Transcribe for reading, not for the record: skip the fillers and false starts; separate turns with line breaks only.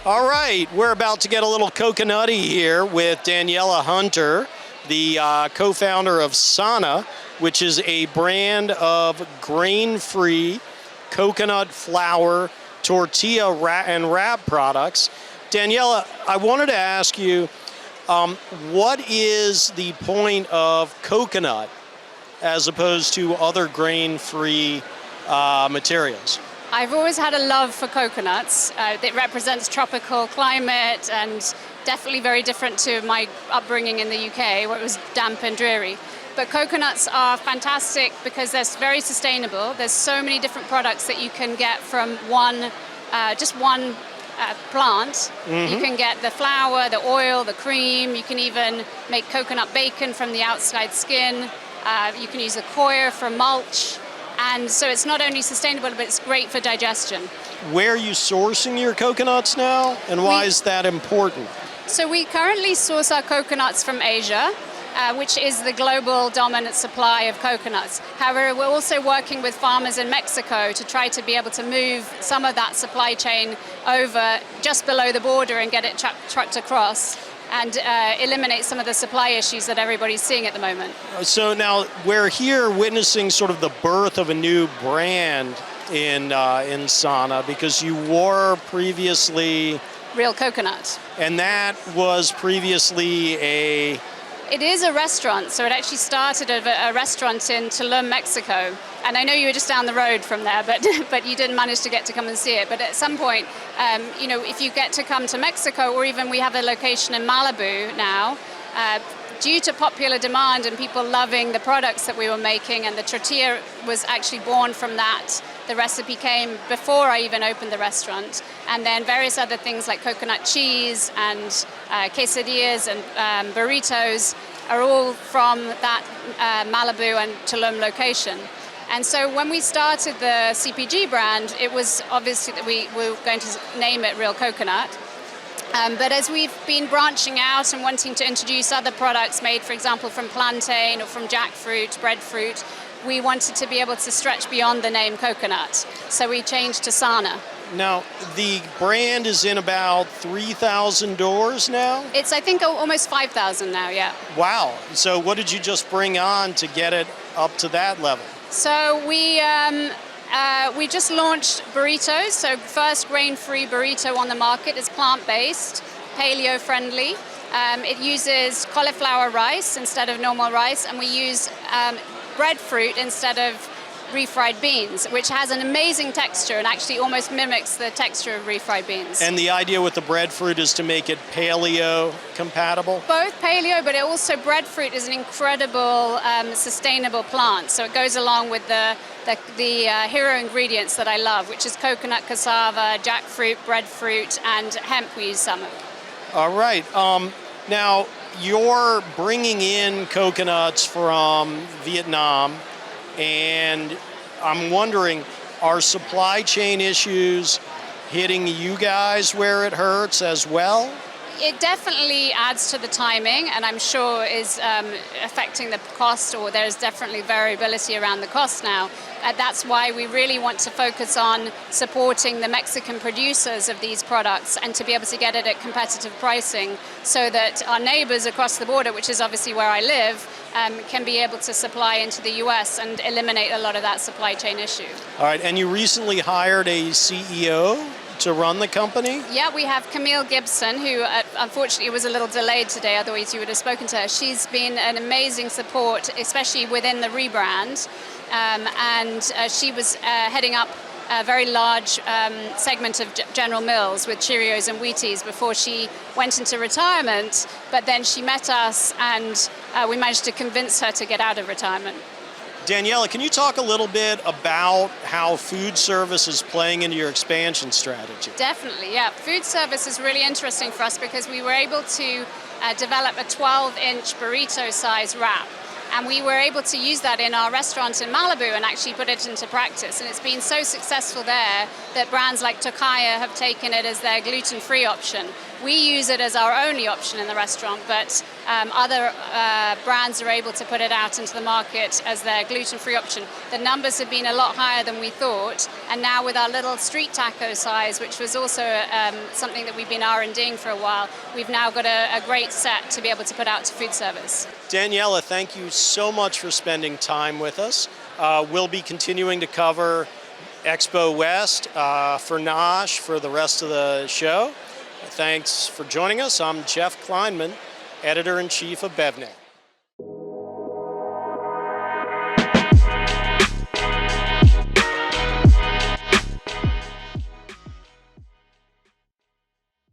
All right, we're about to get a little coconutty here with Daniella Hunter, the co-founder of Sana, which is a brand of grain-free coconut flour tortilla and wrap products. Daniella, I wanted to ask you, what is the point of coconut as opposed to other grain-free materials?
I've always had a love for coconuts. It represents tropical climate and definitely very different to my upbringing in the UK, where it was damp and dreary. But coconuts are fantastic because they're very sustainable. There's so many different products that you can get from just one plant. Mm-hmm. You can get the flour, the oil, the cream. You can even make coconut bacon from the outside skin. You can use the coir for mulch. And so it's not only sustainable, but it's great for digestion.
Where are you sourcing your coconuts now, and why is that important?
So we currently source our coconuts from Asia, which is the global dominant supply of coconuts. However, we're also working with farmers in Mexico to try to be able to move some of that supply chain over just below the border and get it trucked across, and eliminate some of the supply issues that everybody's seeing at the moment.
So now we're here witnessing sort of the birth of a new brand in Sana, because you were previously
Real Coconut.
And that was previously a...
It is a restaurant, so it actually started at a restaurant in Tulum, Mexico. And I know you were just down the road from there, but you didn't manage to get to come and see it. But at some point, if you get to come to Mexico, or even we have a location in Malibu now, due to popular demand and people loving the products that we were making, and the tortilla was actually born from that. The recipe came before I even opened the restaurant. And then various other things like coconut cheese and quesadillas and burritos are all from that Malibu and Tulum location. And so when we started the CPG brand, it was obviously that we were going to name it Real Coconut. But as we've been branching out and wanting to introduce other products made, for example, from plantain or from jackfruit, breadfruit, we wanted to be able to stretch beyond the name coconut. So we changed to Sana.
Now, the brand is in about 3,000 doors now?
It's, I think, almost 5,000 now, yeah.
Wow. So what did you just bring on to get it up to that level?
So we just launched burritos. So first grain-free burrito on the market is plant-based, paleo-friendly. It uses cauliflower rice instead of normal rice, and we use breadfruit instead of refried beans, which has an amazing texture and actually almost mimics the texture of refried beans.
And the idea with the breadfruit is to make it paleo compatible?
Both paleo, but also breadfruit is an incredible sustainable plant. So it goes along with the hero ingredients that I love, which is coconut, cassava, jackfruit, breadfruit, and hemp we use some of.
All right. Now, you're bringing in coconuts from Vietnam, and I'm wondering, are supply chain issues hitting you guys where it hurts as well?
It definitely adds to the timing, and I'm sure is affecting the cost, or there's definitely variability around the cost now. That's why we really want to focus on supporting the Mexican producers of these products and to be able to get it at competitive pricing, so that our neighbors across the border, which is obviously where I live, can be able to supply into the US and eliminate a lot of that supply chain issue.
All right, and you recently hired a CEO to run the company?
Yeah, we have Camille Gibson, who unfortunately was a little delayed today, otherwise you would have spoken to her. She's been an amazing support, especially within the rebrand, and she was heading up a very large segment of General Mills with Cheerios and Wheaties before she went into retirement, but then she met us and we managed to convince her to get out of retirement.
Daniella, can you talk a little bit about how food service is playing into your expansion strategy?
Definitely, yeah. Food service is really interesting for us because we were able to develop a 12-inch burrito-size wrap. And we were able to use that in our restaurant in Malibu and actually put it into practice. And it's been so successful there that brands like Tortillas have taken it as their gluten-free option. We use it as our only option in the restaurant, but other brands are able to put it out into the market as their gluten-free option. The numbers have been a lot higher than we thought, and now with our little street taco size, which was also something that we've been R&Ding for a while, we've now got a great set to be able to put out to food service.
Daniella, thank you so much for spending time with us. We'll be continuing to cover Expo West for NOSH for the rest of the show. Thanks for joining us. I'm Jeff Klineman, Editor-in-Chief of BevNET.